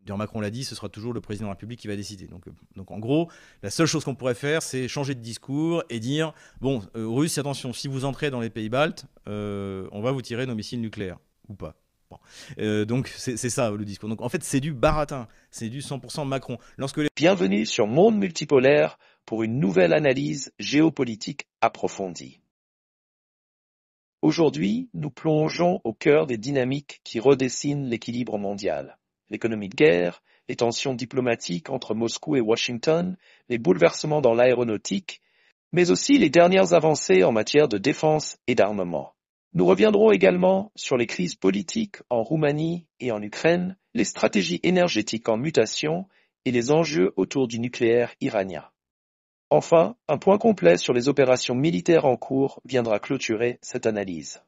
D'ailleurs, Macron l'a dit, ce sera toujours le président de la République qui va décider. Donc en gros, la seule chose qu'on pourrait faire, c'est changer de discours et dire, bon, Russes, attention, si vous entrez dans les pays baltes, on va vous tirer nos missiles nucléaires, ou pas. Bon. Donc c'est ça le discours. Donc en fait, c'est du baratin, c'est du 100% Macron. Bienvenue sur Monde Multipolaire pour une nouvelle analyse géopolitique approfondie. Aujourd'hui, nous plongeons au cœur des dynamiques qui redessinent l'équilibre mondial. L'économie de guerre, les tensions diplomatiques entre Moscou et Washington, les bouleversements dans l'aéronautique, mais aussi les dernières avancées en matière de défense et d'armement. Nous reviendrons également sur les crises politiques en Roumanie et en Ukraine, les stratégies énergétiques en mutation et les enjeux autour du nucléaire iranien. Enfin, un point complet sur les opérations militaires en cours viendra clôturer cette analyse.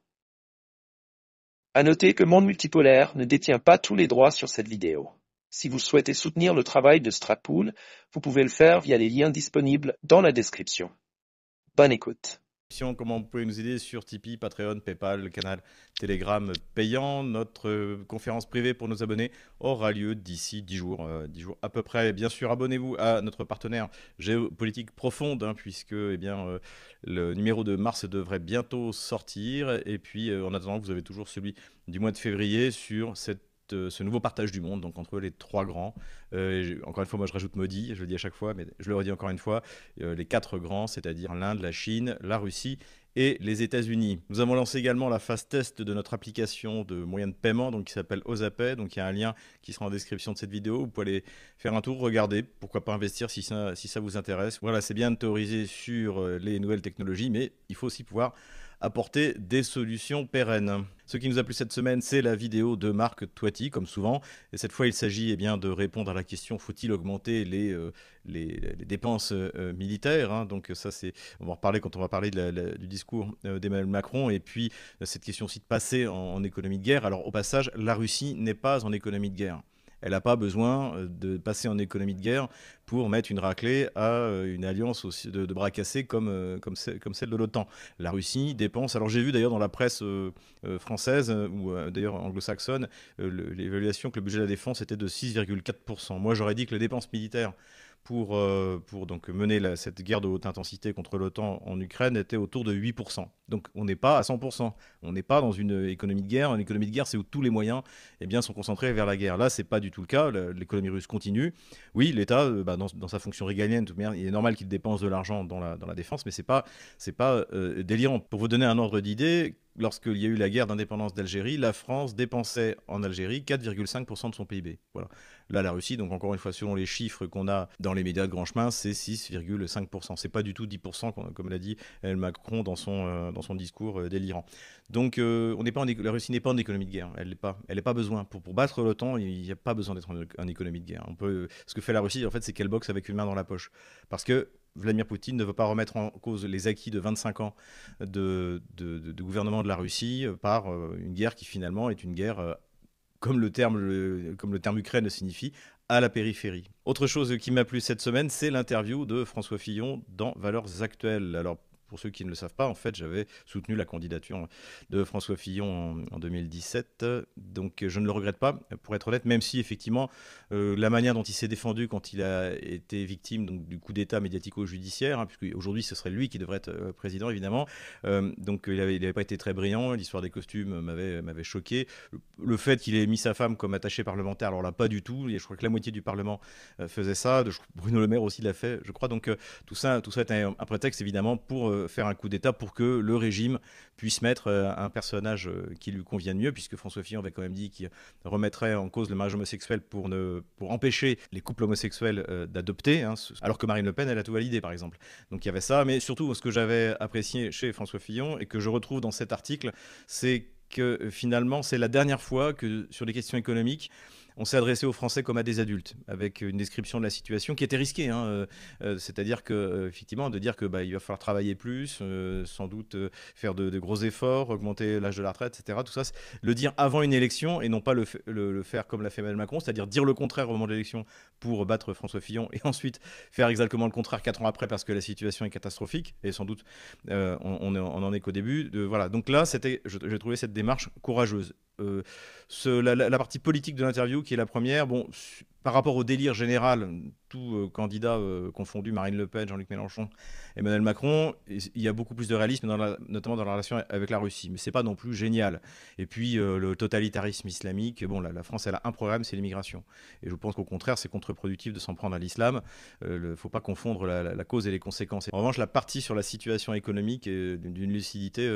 À noter que Monde Multipolaire ne détient pas tous les droits sur cette vidéo. Si vous souhaitez soutenir le travail de Stratpool, vous pouvez le faire via les liens disponibles dans la description. Bonne écoute. Comment vous pouvez nous aider sur Tipeee, Patreon, Paypal, canal Telegram payant. Notre conférence privée pour nos abonnés aura lieu d'ici 10 jours à peu près. Bien sûr, abonnez-vous à notre partenaire Géopolitique Profonde, puisque le numéro de mars devrait bientôt sortir. Et puis, en attendant, vous avez toujours celui du mois de février sur ce nouveau partage du monde, donc entre les trois grands. Encore une fois, moi je rajoute maudit, je le dis à chaque fois, mais je le redis encore une fois, les quatre grands, c'est-à-dire l'Inde, la Chine, la Russie et les États-Unis. Nous avons lancé également la phase test de notre application de moyen de paiement, donc qui s'appelle Ozapay. Donc il y a un lien qui sera en description de cette vidéo. Vous pouvez aller faire un tour, regarder, pourquoi pas investir si ça vous intéresse. Voilà, c'est bien de théoriser sur les nouvelles technologies, mais il faut aussi pouvoir apporter des solutions pérennes. Ce qui nous a plu cette semaine, c'est la vidéo de Marc Toiti, comme souvent. Et cette fois, il s'agit de répondre à la question, faut-il augmenter les dépenses militaires, Donc ça, on va en reparler quand on va parler du discours d'Emmanuel Macron. Et puis, cette question aussi de passer en économie de guerre. Alors, au passage, la Russie n'est pas en économie de guerre. Elle n'a pas besoin de passer en économie de guerre pour mettre une raclée à une alliance aussi de bras cassés comme celle de l'OTAN. La Russie dépense, alors j'ai vu d'ailleurs dans la presse française ou d'ailleurs anglo-saxonne, l'évaluation que le budget de la défense était de 6,4%. Moi j'aurais dit que les dépenses militaires pour donc mener cette guerre de haute intensité contre l'OTAN en Ukraine était autour de 8%. Donc on n'est pas à 100%. On n'est pas dans une économie de guerre. Une économie de guerre, c'est où tous les moyens sont concentrés vers la guerre. Là, c'est pas du tout le cas. L'économie russe continue. Oui, l'État, dans sa fonction régalienne, il est normal qu'il dépense de l'argent dans la défense, mais c'est pas délirant. Pour vous donner un ordre d'idée, lorsqu'il y a eu la guerre d'indépendance d'Algérie, la France dépensait en Algérie 4,5% de son PIB. Voilà. Là, la Russie, donc encore une fois, selon les chiffres qu'on a dans les médias de grand chemin, c'est 6,5%. C'est pas du tout 10%, comme l'a dit Macron dans son discours délirant. Donc, la Russie n'est pas en économie de guerre. Elle n'est pas besoin. Pour battre l'OTAN, il n'y a pas besoin d'être en économie de guerre. Ce que fait la Russie, en fait, c'est qu'elle boxe avec une main dans la poche. Parce que Vladimir Poutine ne veut pas remettre en cause les acquis de 25 ans de gouvernement de la Russie par une guerre qui finalement est une guerre, comme le terme Ukraine signifie, à la périphérie. Autre chose qui m'a plu cette semaine, c'est l'interview de François Fillon dans Valeurs Actuelles. Alors, pour ceux qui ne le savent pas, en fait, j'avais soutenu la candidature de François Fillon en 2017. Donc, je ne le regrette pas, pour être honnête, même si, effectivement, la manière dont il s'est défendu quand il a été victime du coup d'État médiatico-judiciaire, puisque aujourd'hui, ce serait lui qui devrait être président, évidemment. Donc, il n'avait pas été très brillant. L'histoire des costumes m'avait choqué. Le fait qu'il ait mis sa femme comme attachée parlementaire, alors là, pas du tout. Je crois que la moitié du Parlement faisait ça. Bruno Le Maire aussi l'a fait, je crois. Donc, tout ça est un prétexte, évidemment, pour faire un coup d'État pour que le régime puisse mettre un personnage qui lui convienne mieux, puisque François Fillon avait quand même dit qu'il remettrait en cause le mariage homosexuel pour empêcher les couples homosexuels d'adopter, alors que Marine Le Pen, elle a tout validé, par exemple. Donc il y avait ça, mais surtout, ce que j'avais apprécié chez François Fillon, et que je retrouve dans cet article, c'est que finalement, c'est la dernière fois que, sur les questions économiques, on s'est adressé aux Français comme à des adultes, avec une description de la situation qui était risquée. C'est-à-dire que, effectivement, de dire que il va falloir travailler plus, sans doute faire de gros efforts, augmenter l'âge de la retraite, etc. Tout ça, le dire avant une élection et non pas le faire comme l'a fait Emmanuel Macron, c'est-à-dire dire le contraire au moment de l'élection pour battre François Fillon et ensuite faire exactement le contraire 4 ans après parce que la situation est catastrophique et sans doute on en est qu'au début. Voilà. Donc là, j'ai trouvé cette démarche courageuse. la partie politique de l'interview qui est la première. Bon, par rapport au délire général, tout candidat confondu, Marine Le Pen, Jean-Luc Mélenchon, Emmanuel Macron, il y a beaucoup plus de réalisme, notamment dans la relation avec la Russie. Mais c'est pas non plus génial. Et puis le totalitarisme islamique, bon, la France, elle a un problème, c'est l'immigration. Et je pense qu'au contraire, c'est contre-productif de s'en prendre à l'islam. Il ne faut pas confondre la cause et les conséquences. En revanche, la partie sur la situation économique est d'une lucidité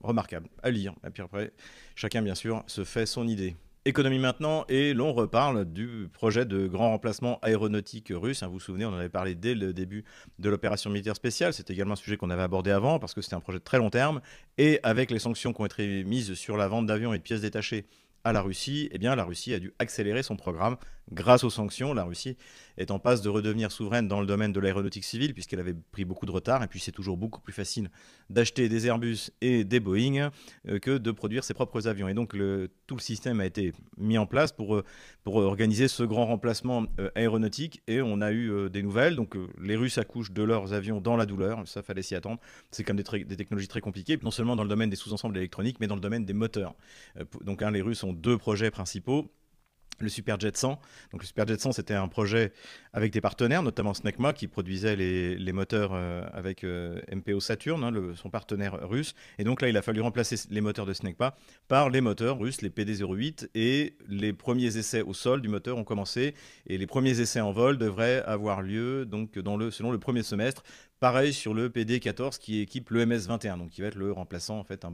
remarquable à lire. Et puis après, chacun, bien sûr, se fait son idée. Économie maintenant, et l'on reparle du projet de grand remplacement aéronautique russe. Vous vous souvenez, on en avait parlé dès le début de l'opération militaire spéciale. C'était également un sujet qu'on avait abordé avant, parce que c'était un projet de très long terme. Et avec les sanctions qui ont été mises sur la vente d'avions et de pièces détachées à la Russie, eh bien, la Russie a dû accélérer son programme grâce aux sanctions. La Russie est en passe de redevenir souveraine dans le domaine de l'aéronautique civile, puisqu'elle avait pris beaucoup de retard. Et puis, c'est toujours beaucoup plus facile d'acheter des Airbus et des Boeing que de produire ses propres avions. Et donc, tout le système a été mis en place pour organiser ce grand remplacement aéronautique. Et on a eu des nouvelles. Donc, les Russes accouchent de leurs avions dans la douleur. Ça, fallait s'y attendre. C'est quand même des technologies très compliquées, non seulement dans le domaine des sous-ensembles électroniques, mais dans le domaine des moteurs. Donc, les Russes ont deux projets principaux. Le Superjet 100. Donc le Superjet 100, c'était un projet avec des partenaires, notamment Snecma, qui produisait les moteurs avec MPO Saturn, son partenaire russe. Et donc là, il a fallu remplacer les moteurs de Snecma par les moteurs russes, les PD-08. Et les premiers essais au sol du moteur ont commencé. Et les premiers essais en vol devraient avoir lieu donc, selon le premier semestre. Pareil sur le PD-14 qui équipe le MS-21, donc qui va être le remplaçant en fait,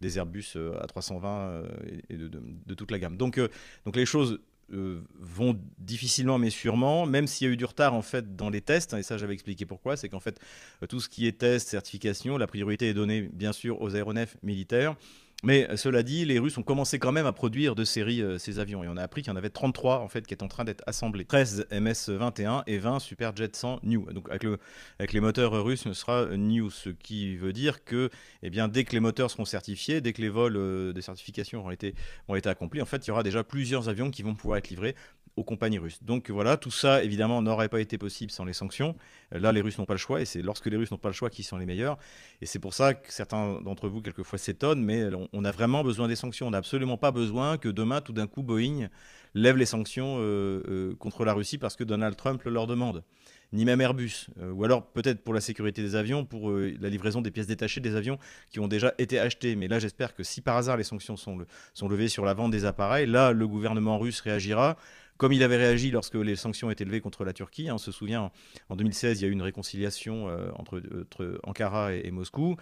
des Airbus A320 et de toute la gamme. Donc les choses vont difficilement mais sûrement, même s'il y a eu du retard en fait dans les tests, et ça j'avais expliqué pourquoi, c'est qu'en fait tout ce qui est test, certification, la priorité est donnée bien sûr aux aéronefs militaires. Mais cela dit, les Russes ont commencé quand même à produire de série ces avions. Et on a appris qu'il y en avait 33 en fait, qui étaient en train d'être assemblés. 13 MS-21 et 20 Superjet 100 New. Donc avec les moteurs russes, ce sera New. Ce qui veut dire que eh bien, dès que les moteurs seront certifiés, dès que les vols de certification auront été accomplis, en fait, il y aura déjà plusieurs avions qui vont pouvoir être livrés aux compagnies russes. Donc voilà, tout ça évidemment n'aurait pas été possible sans les sanctions. Là, les Russes n'ont pas le choix, et c'est lorsque les Russes n'ont pas le choix qu'ils sont les meilleurs. Et c'est pour ça que certains d'entre vous, quelquefois, s'étonnent, mais on a vraiment besoin des sanctions. On n'a absolument pas besoin que demain, tout d'un coup, Boeing lève les sanctions contre la Russie parce que Donald Trump le leur demande. Ni même Airbus, ou alors peut-être pour la sécurité des avions, pour la livraison des pièces détachées des avions qui ont déjà été achetés. Mais là, j'espère que si par hasard les sanctions sont levées sur la vente des appareils, là, le gouvernement russe réagira comme il avait réagi lorsque les sanctions étaient levées contre la Turquie. On se souvient, en 2016, il y a eu une réconciliation entre Ankara et Moscou,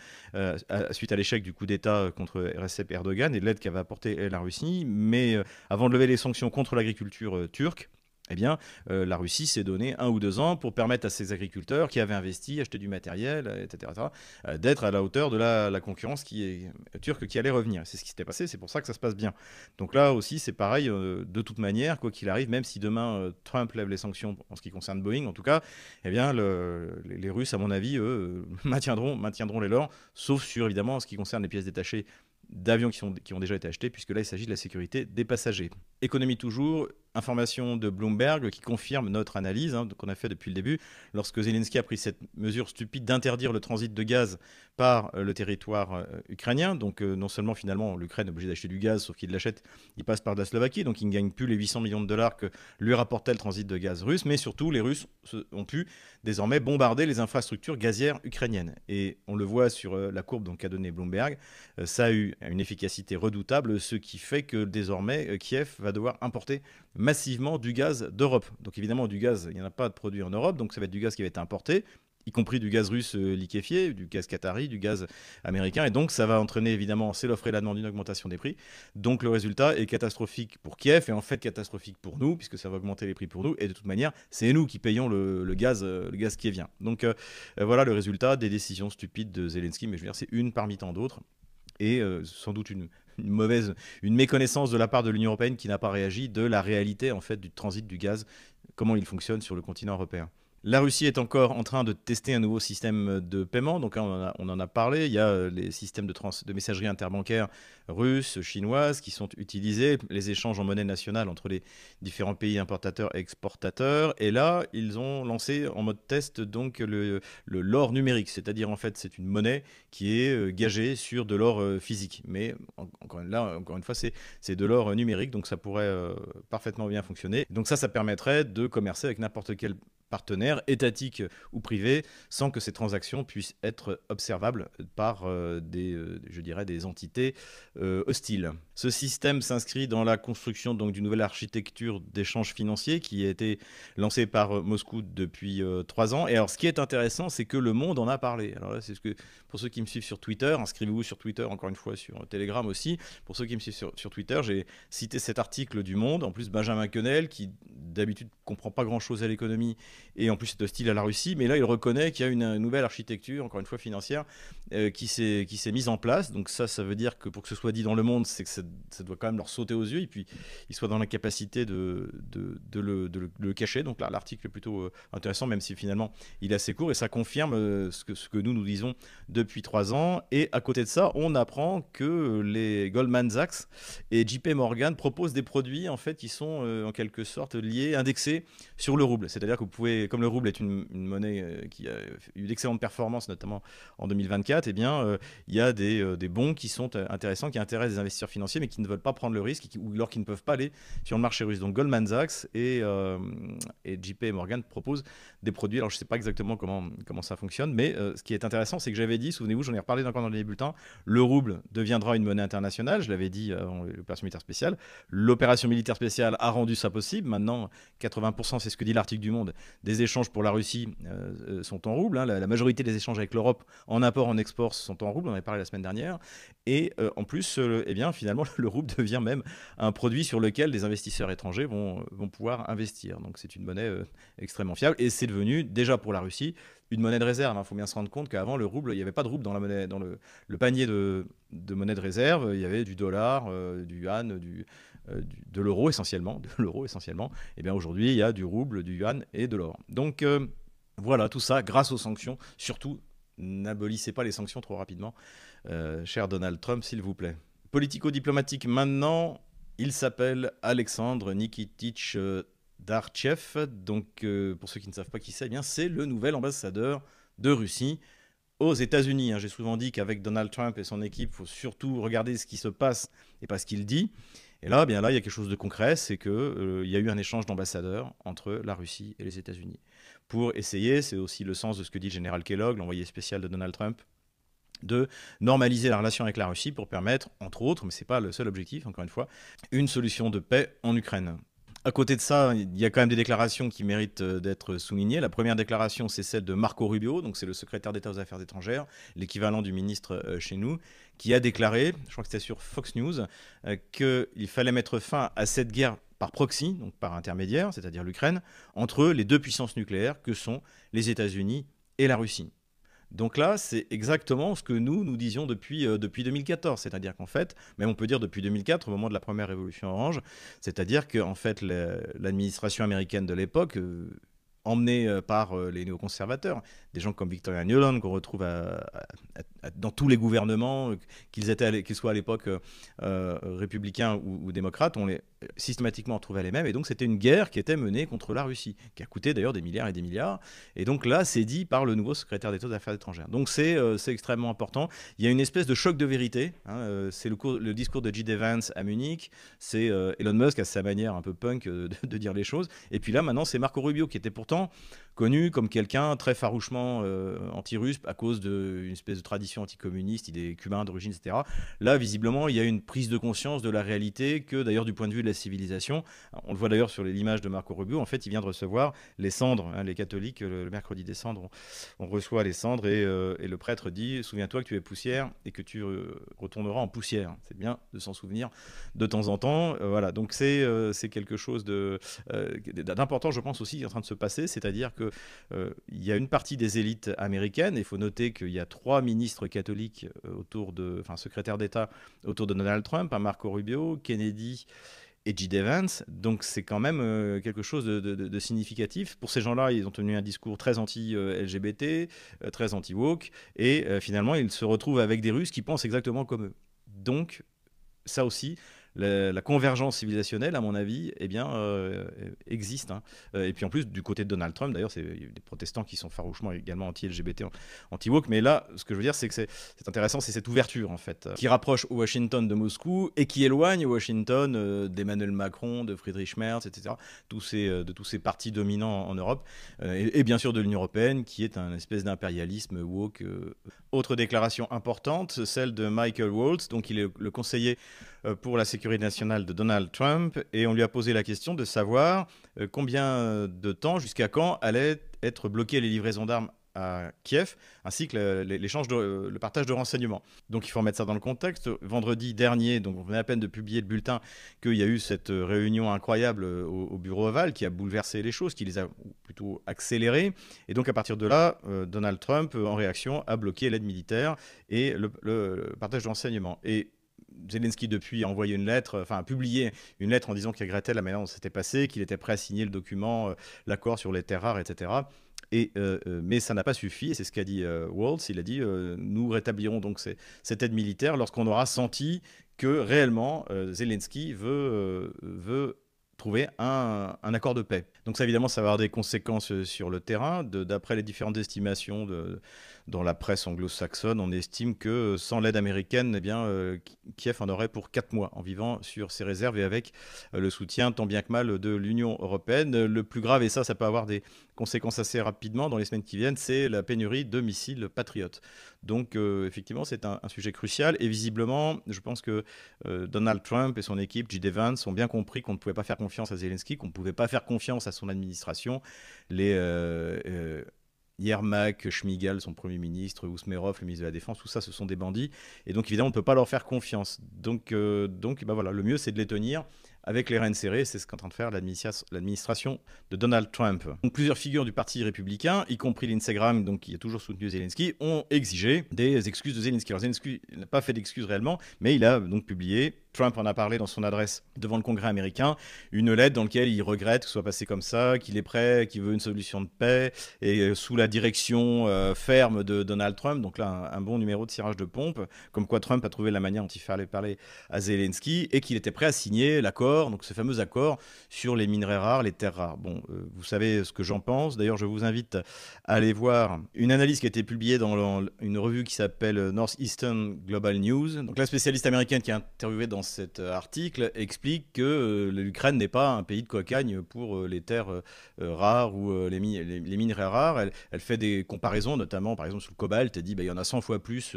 suite à l'échec du coup d'État contre Recep Erdogan et de l'aide qu'avait apporté la Russie. Mais avant de lever les sanctions contre l'agriculture turque, eh bien, la Russie s'est donné 1 ou 2 ans pour permettre à ses agriculteurs qui avaient investi, acheté du matériel, etc., d'être à la hauteur de la concurrence turque qui allait revenir. C'est ce qui s'était passé, c'est pour ça que ça se passe bien. Donc là aussi, c'est pareil, de toute manière, quoi qu'il arrive, même si demain Trump lève les sanctions en ce qui concerne Boeing, en tout cas, eh bien, les Russes, à mon avis, eux, maintiendront les leurs, sauf sur, évidemment, en ce qui concerne les pièces détachées d'avions qui ont déjà été achetés, puisque là, il s'agit de la sécurité des passagers. Économie toujours, information de Bloomberg qui confirme notre analyse qu'on a fait depuis le début. Lorsque Zelensky a pris cette mesure stupide d'interdire le transit de gaz par le territoire ukrainien, donc non seulement finalement l'Ukraine est obligée d'acheter du gaz, sauf qu'il l'achète, il passe par la Slovaquie, donc il ne gagne plus les 800 millions de dollars que lui rapportait le transit de gaz russe, mais surtout les Russes ont pu désormais bombarder les infrastructures gazières ukrainiennes. Et on le voit sur la courbe qu'a donnée Bloomberg, ça a eu une efficacité redoutable, ce qui fait que désormais Kiev va devoir importer massivement du gaz d'Europe. Donc évidemment, du gaz, il n'y en a pas de produit en Europe, donc ça va être du gaz qui va être importé, y compris du gaz russe liquéfié, du gaz qatari, du gaz américain. Et donc ça va entraîner évidemment, c'est l'offre et la demande, une augmentation des prix. Donc le résultat est catastrophique pour Kiev et en fait catastrophique pour nous, puisque ça va augmenter les prix pour nous. Et de toute manière, c'est nous qui payons le gaz kievien. Donc voilà le résultat des décisions stupides de Zelensky, mais je veux dire, c'est une parmi tant d'autres. Et sans doute une méconnaissance de la part de l'Union européenne qui n'a pas réagi de la réalité en fait du transit du gaz, comment il fonctionne sur le continent européen. La Russie est encore en train de tester un nouveau système de paiement. Donc, là, on en a parlé. Il y a les systèmes de messagerie interbancaire russes, chinoises qui sont utilisés, les échanges en monnaie nationale entre les différents pays importateurs et exportateurs. Et là, ils ont lancé en mode test donc l'or numérique. C'est-à-dire, en fait, c'est une monnaie qui est gagée sur de l'or physique. Mais encore une fois, c'est de l'or numérique. Donc, ça pourrait parfaitement bien fonctionner. Donc, ça permettrait de commercer avec n'importe quel partenaires étatiques ou privés sans que ces transactions puissent être observables par je dirais des entités hostiles. Ce système s'inscrit dans la construction donc d'une nouvelle architecture d'échange financier qui a été lancée par Moscou depuis 3 ans. Et alors, ce qui est intéressant, c'est que le monde en a parlé. Alors là, c'est ce que pour ceux qui me suivent sur Twitter, inscrivez-vous sur Twitter, encore une fois sur Telegram aussi. Pour ceux qui me suivent sur Twitter, j'ai cité cet article du Monde. En plus, Benjamin Quenel, qui d'habitude comprend pas grand-chose à l'économie et en plus c'est hostile à la Russie, mais là il reconnaît qu'il y a une nouvelle architecture, encore une fois financière, qui s'est mise en place. Donc ça veut dire que pour que ce soit dit dans le monde, c'est que ça doit quand même leur sauter aux yeux, et puis ils soient dans la capacité de le cacher. Donc là l'article est plutôt intéressant, même si finalement il est assez court, et ça confirme ce que nous disons depuis 3 ans. Et à côté de ça, on apprend que les Goldman Sachs et JP Morgan proposent des produits en fait qui sont en quelque sorte liés, indexés sur le rouble. C'est-à-dire que vous pouvez, comme le rouble est une monnaie qui a eu d'excellentes performances, notamment en 2024, eh bien, il y a des bons qui sont intéressants, qui intéressent des investisseurs financiers, mais qui ne veulent pas prendre le risque, ou alors qui ne peuvent pas aller sur le marché russe. Donc Goldman Sachs et JP Morgan proposent des produits. Alors je ne sais pas exactement comment ça fonctionne, mais ce qui est intéressant, c'est que j'avais dit, souvenez-vous, j'en ai reparlé encore dans les bulletins, le rouble deviendra une monnaie internationale. Je l'avais dit avant l'opération militaire spéciale. L'opération militaire spéciale a rendu ça possible. Maintenant, 80%, c'est ce que dit l'article du Monde, des échanges pour la Russie sont en rouble. Hein. La majorité des échanges avec l'Europe en import, en export, sont en rouble. On en avait parlé la semaine dernière. Et en plus, eh bien, finalement, le rouble devient même un produit sur lequel des investisseurs étrangers vont pouvoir investir. Donc c'est une monnaie extrêmement fiable. Et c'est devenu, déjà pour la Russie, une monnaie de réserve. Il faut bien se rendre compte qu'avant, le rouble, il n'y avait pas de rouble dans la monnaie, dans le panier de monnaie de réserve. Il y avait du dollar, du yuan, de l'euro essentiellement. Et bien aujourd'hui, il y a du rouble, du yuan et de l'or. Donc voilà, tout ça grâce aux sanctions. Surtout, n'abolissez pas les sanctions trop rapidement, cher Donald Trump, s'il vous plaît. Politico-diplomatique maintenant, il s'appelle Alexandre Nikitich Darchev. Donc, pour ceux qui ne savent pas qui c'est, eh bien, c'est le nouvel ambassadeur de Russie aux États-Unis. J'ai souvent dit qu'avec Donald Trump et son équipe, il faut surtout regarder ce qui se passe et pas ce qu'il dit. Et là, bien là, il y a quelque chose de concret, c'est qu'il y a eu un échange d'ambassadeurs entre la Russie et les États-Unis. Pour essayer, c'est aussi le sens de ce que dit le général Kellogg, l'envoyé spécial de Donald Trump, de normaliser la relation avec la Russie pour permettre, entre autres, mais ce n'est pas le seul objectif, encore une fois, une solution de paix en Ukraine. À côté de ça, il y a quand même des déclarations qui méritent d'être soulignées. La première déclaration, c'est celle de Marco Rubio, donc c'est le secrétaire d'État aux Affaires étrangères, l'équivalent du ministre chez nous, qui a déclaré, je crois que c'était sur Fox News, qu'il fallait mettre fin à cette guerre par proxy, donc par intermédiaire, c'est-à-dire l'Ukraine, entre les deux puissances nucléaires que sont les États-Unis et la Russie. Donc là, c'est exactement ce que nous disions depuis 2014. C'est-à-dire qu'en fait, même on peut dire depuis 2004, au moment de la première révolution orange, c'est-à-dire qu'en fait, l'administration américaine de l'époque, emmenée par les néoconservateurs, des gens comme Victoria Nuland, qu'on retrouve dans tous les gouvernements, qu'ils soient à l'époque républicains ou démocrates, on les systématiquement retrouvait les mêmes. Et donc c'était une guerre qui était menée contre la Russie, qui a coûté d'ailleurs des milliards et des milliards. Et donc là, c'est dit par le nouveau secrétaire d'État aux Affaires étrangères. Donc c'est extrêmement important. Il y a une espèce de choc de vérité. C'est le discours de J.D. Vance à Munich. C'est Elon Musk à sa manière un peu punk de dire les choses. Et puis là, maintenant, c'est Marco Rubio qui était pourtant connu comme quelqu'un très farouchement anti-russe à cause d'une espèce de tradition anticommuniste, il est cubain d'origine, etc. Là, visiblement, il y a une prise de conscience de la réalité que, d'ailleurs, du point de vue de la civilisation, on le voit d'ailleurs sur l'image de Marco Rubio, en fait, il vient de recevoir les cendres, les catholiques, le mercredi des cendres, on reçoit les cendres et le prêtre dit « Souviens-toi que tu es poussière et que tu retourneras en poussière ». C'est bien de s'en souvenir de temps en temps. Voilà, donc c'est quelque chose d'important, je pense aussi, qui est en train de se passer, c'est-à-dire que il y a une partie des élites américaines, et il faut noter qu'il y a 3 ministres catholiques secrétaires d'État autour de Donald Trump, Marco Rubio, Kennedy et J.D. Vance. Donc c'est quand même quelque chose de significatif. Pour ces gens-là, ils ont tenu un discours très anti-LGBT, très anti-woke, et finalement, ils se retrouvent avec des Russes qui pensent exactement comme eux. Donc, ça aussi, la convergence civilisationnelle, à mon avis, eh bien, existe. Hein. Et puis en plus, du côté de Donald Trump, d'ailleurs, il y a des protestants qui sont farouchement également anti-LGBT, anti-woke. Mais là, ce que je veux dire, c'est que c'est intéressant, c'est cette ouverture, en fait, qui rapproche Washington de Moscou et qui éloigne Washington d'Emmanuel Macron, de Friedrich Merz, etc., de tous ces partis dominants en Europe, et bien sûr de l'Union européenne, qui est un espèce d'impérialisme woke. Autre déclaration importante, celle de Michael Waltz, donc il est le conseiller pour la sécurité nationale de Donald Trump, et on lui a posé la question de savoir combien de temps, jusqu'à quand, allaient être bloquées les livraisons d'armes à Kiev, ainsi que le partage de renseignements. Donc il faut remettre ça dans le contexte. Vendredi dernier, donc on venait à peine de publier le bulletin, qu'il y a eu cette réunion incroyable au bureau ovale qui a bouleversé les choses, qui les a plutôt accélérées. Et donc à partir de là, Donald Trump, en réaction, a bloqué l'aide militaire et le partage de renseignements. Et Zelensky, depuis, a envoyé une lettre, enfin a publié une lettre en disant qu'il regrettait la manière dont c'était passé, qu'il était prêt à signer le document, l'accord sur les terres rares, etc. Mais ça n'a pas suffi, et c'est ce qu'a dit Waltz. Il a dit nous rétablirons donc cette aide militaire lorsqu'on aura senti que réellement Zelensky veut trouver un accord de paix. Donc ça, évidemment, ça va avoir des conséquences sur le terrain. D'après les différentes estimations dans la presse anglo-saxonne, on estime que sans l'aide américaine, eh bien, Kiev en aurait pour 4 mois en vivant sur ses réserves et avec le soutien tant bien que mal de l'Union européenne. Le plus grave, et ça peut avoir des conséquences assez rapidement dans les semaines qui viennent, c'est la pénurie de missiles Patriot. Donc effectivement, c'est un sujet crucial, et visiblement, je pense que Donald Trump et son équipe, J.D. Vance, ont bien compris qu'on ne pouvait pas faire confiance à Zelensky, qu'on ne pouvait pas faire confiance à son administration. Yermak, Shmyhal, son Premier ministre, Ousmerov, le ministre de la Défense, tout ça, ce sont des bandits. Et donc, évidemment, on ne peut pas leur faire confiance. Donc voilà, le mieux, c'est de les tenir avec les rênes serrées. C'est ce qu'est en train de faire l'administration de Donald Trump. Donc, plusieurs figures du Parti républicain, y compris Lindsey Graham, donc, qui a toujours soutenu Zelensky, ont exigé des excuses de Zelensky. Alors, Zelensky n'a pas fait d'excuses réellement, mais il a donc publié, Trump en a parlé dans son adresse devant le Congrès américain, une lettre dans laquelle il regrette que ce soit passé comme ça, qu'il est prêt, qu'il veut une solution de paix, et sous la direction ferme de Donald Trump. Donc là, un bon numéro de cirage de pompe, comme quoi Trump a trouvé la manière dont il fallait parler à Zelensky, et qu'il était prêt à signer l'accord, donc ce fameux accord sur les minerais rares, les terres rares. Bon, vous savez ce que j'en pense. D'ailleurs, je vous invite à aller voir une analyse qui a été publiée dans une revue qui s'appelle Northeastern Global News. Donc la spécialiste américaine qui est interviewée dans cet article explique que l'Ukraine n'est pas un pays de cocagne pour les terres rares ou les minerais rares. Elle fait des comparaisons, notamment par exemple sur le cobalt. Elle dit il y en a 100 fois plus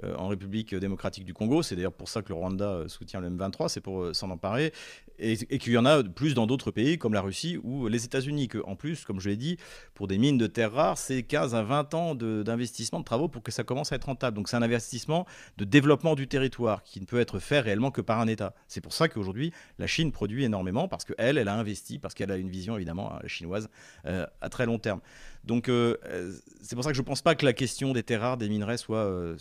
en République démocratique du Congo. C'est d'ailleurs pour ça que le Rwanda soutient le M23, c'est pour s'en emparer. Et qu'il y en a plus dans d'autres pays comme la Russie ou les États-Unis. En plus, comme je l'ai dit, pour des mines de terres rares, c'est 15 à 20 ans d'investissement, de travaux pour que ça commence à être rentable. Donc c'est un investissement de développement du territoire qui ne peut être fait réellement que par un État. C'est pour ça qu'aujourd'hui, la Chine produit énormément parce qu'elle a investi, parce qu'elle a une vision évidemment chinoise à très long terme. Donc c'est pour ça que je ne pense pas que la question des terres rares, des minerais soit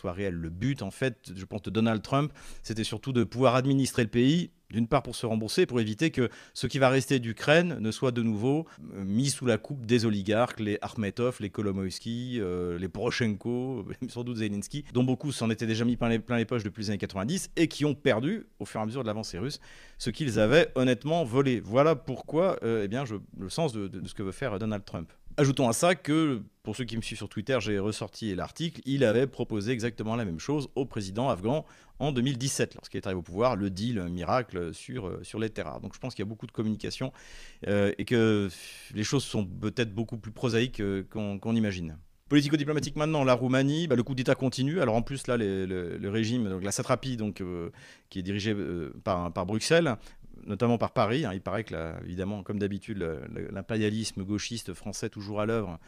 réelle. Le but, en fait, je pense, de Donald Trump, c'était surtout de pouvoir administrer le pays, d'une part pour se rembourser, pour éviter que ce qui va rester d'Ukraine ne soit de nouveau mis sous la coupe des oligarques, les Akhmetov, les Kolomoïski, les Poroshenko, sans doute Zelensky, dont beaucoup s'en étaient déjà mis plein les poches depuis les années 90 et qui ont perdu, au fur et à mesure de l'avancée russe, ce qu'ils avaient honnêtement volé. Voilà pourquoi le sens de ce que veut faire Donald Trump. Ajoutons à ça que, pour ceux qui me suivent sur Twitter, j'ai ressorti l'article, il avait proposé exactement la même chose au président afghan en 2017, lorsqu'il est arrivé au pouvoir, le deal miracle sur les terres rares. Donc je pense qu'il y a beaucoup de communication et que les choses sont peut-être beaucoup plus prosaïques qu'on imagine. Politico-diplomatique maintenant, la Roumanie, le coup d'État continue. Alors en plus, là, le régime, donc la satrapie, qui est dirigée par Bruxelles, notamment par Paris. Il paraît que, là, évidemment, comme d'habitude, l'impérialisme gauchiste français, toujours à l'œuvre,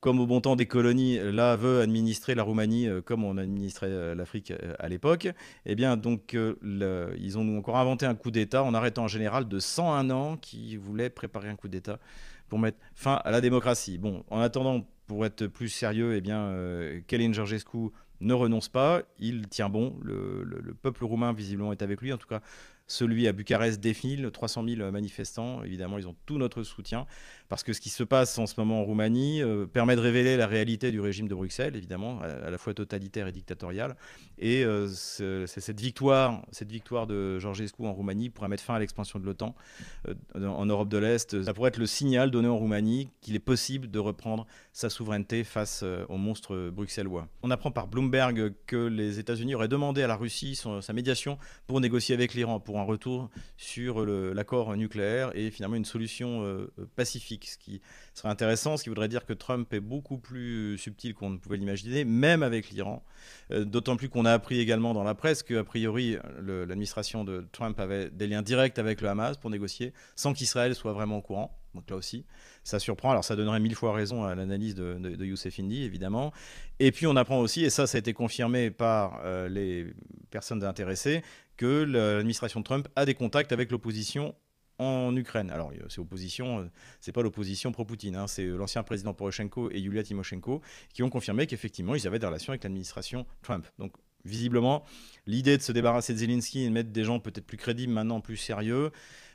comme au bon temps des colonies, là, veut administrer la Roumanie comme on administrait l'Afrique à l'époque. Eh bien, donc, ils ont encore inventé un coup d'État en arrêtant un général de 101 ans qui voulait préparer un coup d'État pour mettre fin à la démocratie. Bon, en attendant, pour être plus sérieux, eh bien, Călin Georgescu ne renonce pas, il tient bon, le peuple roumain visiblement est avec lui, en tout cas celui à Bucarest défile, 300 000 manifestants, évidemment ils ont tout notre soutien, parce que ce qui se passe en ce moment en Roumanie permet de révéler la réalité du régime de Bruxelles, évidemment, à la fois totalitaire et dictatorial, et c'est cette victoire de Georgescu en Roumanie pourrait mettre fin à l'expansion de l'OTAN en Europe de l'Est. Ça pourrait être le signal donné en Roumanie qu'il est possible de reprendre sa souveraineté face aux monstres bruxellois. On apprend par Bloomberg que les États-Unis auraient demandé à la Russie sa médiation pour négocier avec l'Iran pour un retour sur l'accord nucléaire et finalement une solution pacifique, ce qui serait intéressant, ce qui voudrait dire que Trump est beaucoup plus subtil qu'on ne pouvait l'imaginer, même avec l'Iran. D'autant plus qu'on a appris également dans la presse qu'a priori l'administration de Trump avait des liens directs avec le Hamas pour négocier sans qu'Israël soit vraiment au courant. Donc là aussi, ça surprend. Alors ça donnerait 1000 fois raison à l'analyse de Youssef Indy, évidemment. Et puis on apprend aussi, et ça a été confirmé par les personnes intéressées, que l'administration de Trump a des contacts avec l'opposition en Ukraine. Alors, c'est opposition, c'est pas l'opposition pro-Poutine, hein, c'est l'ancien président Poroshenko et Yulia Tymoshenko qui ont confirmé qu'effectivement, ils avaient des relations avec l'administration Trump. Donc, visiblement, l'idée de se débarrasser de Zelensky et de mettre des gens peut-être plus crédibles maintenant, plus sérieux,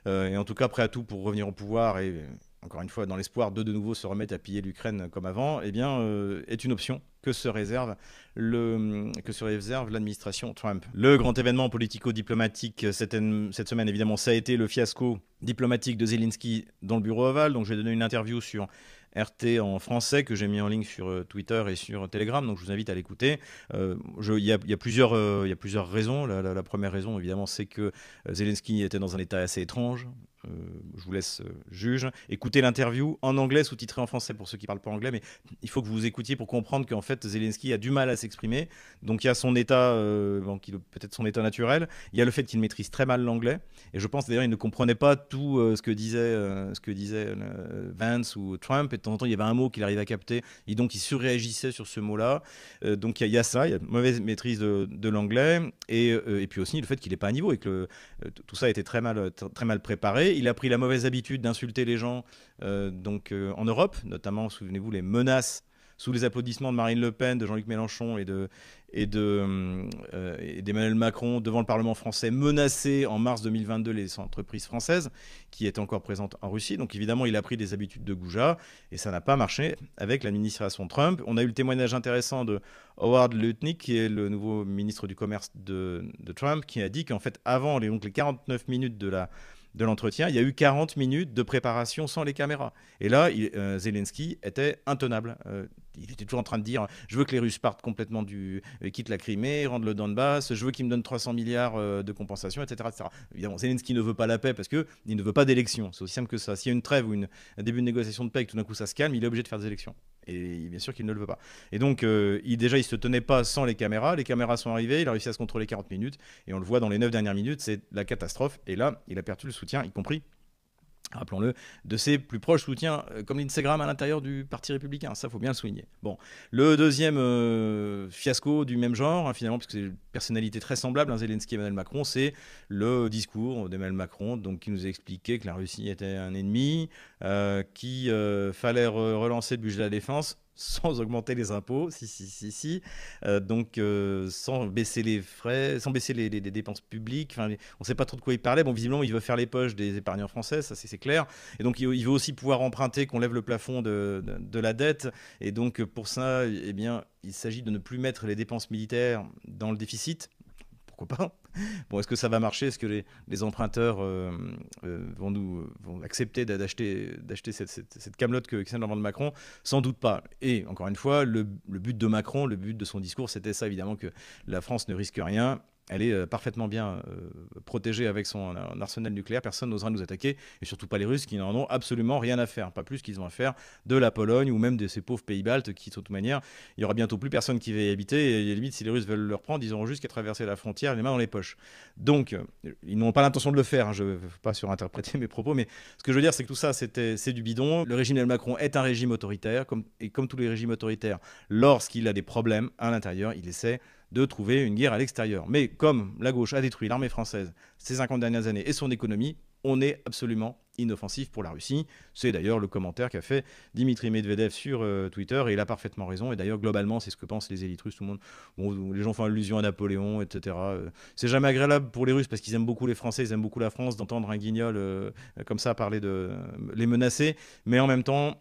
et en tout cas prêts à tout pour revenir au pouvoir et encore une fois dans l'espoir de nouveau se remettre à piller l'Ukraine comme avant, eh bien, est une option que se réserve l'administration Trump. Le grand événement politico-diplomatique cette semaine, évidemment, ça a été le fiasco diplomatique de Zelensky dans le bureau ovale. Donc, je vais donner une interview sur RT en français que j'ai mis en ligne sur Twitter et sur Telegram, donc je vous invite à l'écouter. Il y a plusieurs raisons. La première raison, évidemment, c'est que Zelensky était dans un état assez étrange. Je vous laisse juge. Écoutez l'interview en anglais, sous-titrée en français pour ceux qui ne parlent pas anglais, mais il faut que vous écoutiez pour comprendre qu'en fait Zelensky a du mal à s'exprimer. Donc il y a son état, peut-être son état naturel. Il y a le fait qu'il maîtrise très mal l'anglais. Et je pense d'ailleurs qu'il ne comprenait pas tout ce que disait Vance ou Trump. Et de temps en temps, il y avait un mot qu'il arrivait à capter. Et donc il surréagissait sur ce mot-là. Donc il y a ça, il y a une mauvaise maîtrise de l'anglais. Et puis aussi le fait qu'il n'est pas à niveau et que tout ça a été très mal préparé. Il a pris la mauvaise habitude d'insulter les gens en Europe, notamment, souvenez-vous, les menaces sous les applaudissements de Marine Le Pen, de Jean-Luc Mélenchon et d'Emmanuel Macron devant le Parlement français, menacé en mars 2022 les entreprises françaises qui étaient encore présentes en Russie. Donc évidemment, il a pris des habitudes de goujat et ça n'a pas marché avec l'administration Trump. On a eu le témoignage intéressant de Howard Lutnick, qui est le nouveau ministre du Commerce de Trump, qui a dit qu'en fait, avant les 49 minutes de l'entretien, il y a eu 40 minutes de préparation sans les caméras. Et là, Zelensky était intenable. Il était toujours en train de dire « Je veux que les Russes partent complètement quittent la Crimée, rendent le Donbass, je veux qu'ils me donnent 300 milliards de compensation, etc. etc. » Évidemment, Zelensky ne veut pas la paix parce qu'il ne veut pas d'élection. C'est aussi simple que ça. S'il y a une trêve ou un début de négociation de paix et que tout d'un coup ça se calme, il est obligé de faire des élections. Et bien sûr qu'il ne le veut pas. Et donc, il ne se tenait pas sans les caméras. Les caméras sont arrivées, il a réussi à se contrôler 40 minutes. Et on le voit dans les 9 dernières minutes, c'est la catastrophe. Et là, il a perdu le soutien, y compris, rappelons-le, de ses plus proches soutiens, comme Lindsey Graham à l'intérieur du Parti républicain. Ça, il faut bien le souligner. Bon, le deuxième fiasco du même genre, finalement, parce que c'est une personnalité très semblable, Zelensky et Emmanuel Macron, c'est le discours d'Emmanuel Macron, donc, qui nous a expliqué que la Russie était un ennemi, qu'il fallait relancer le budget de la défense sans augmenter les impôts, sans baisser les frais, sans baisser les dépenses publiques. Enfin, on ne sait pas trop de quoi il parlait. Bon, visiblement, il veut faire les poches des épargnants français, ça c'est clair. Et donc, il veut aussi pouvoir emprunter, qu'on lève le plafond de la dette. Et donc, pour ça, eh bien, il s'agit de ne plus mettre les dépenses militaires dans le déficit. Pourquoi pas ? Bon, est-ce que ça va marcher ? Est-ce que les emprunteurs vont accepter d'acheter cette camelote que Christian de Macron ? Sans doute pas. Et encore une fois, le but de Macron, le but de son discours, c'était ça, évidemment, que la France ne risque rien. Elle est parfaitement bien protégée avec son arsenal nucléaire. Personne n'osera nous attaquer, et surtout pas les Russes qui n'en ont absolument rien à faire. Pas plus qu'ils ont à faire de la Pologne ou même de ces pauvres pays baltes qui, de toute manière, il y aura bientôt plus personne qui va y habiter. Et limite, si les Russes veulent le reprendre, ils auront juste qu'à traverser la frontière les mains dans les poches. Donc, ils n'ont pas l'intention de le faire. Je ne veux pas surinterpréter mes propos, mais ce que je veux dire, c'est que tout ça, c'est du bidon. Le régime de Macron est un régime autoritaire, comme tous les régimes autoritaires, lorsqu'il a des problèmes à l'intérieur, il essaie de trouver une guerre à l'extérieur. Mais comme la gauche a détruit l'armée française ces 50 dernières années et son économie, on est absolument inoffensif pour la Russie. C'est d'ailleurs le commentaire qu'a fait Dimitri Medvedev sur Twitter, et il a parfaitement raison. Et d'ailleurs, globalement, c'est ce que pensent les élites russes, tout le monde. Bon, les gens font allusion à Napoléon, etc. C'est jamais agréable pour les Russes parce qu'ils aiment beaucoup les Français, ils aiment beaucoup la France, d'entendre un guignol comme ça parler de les menacer, mais en même temps,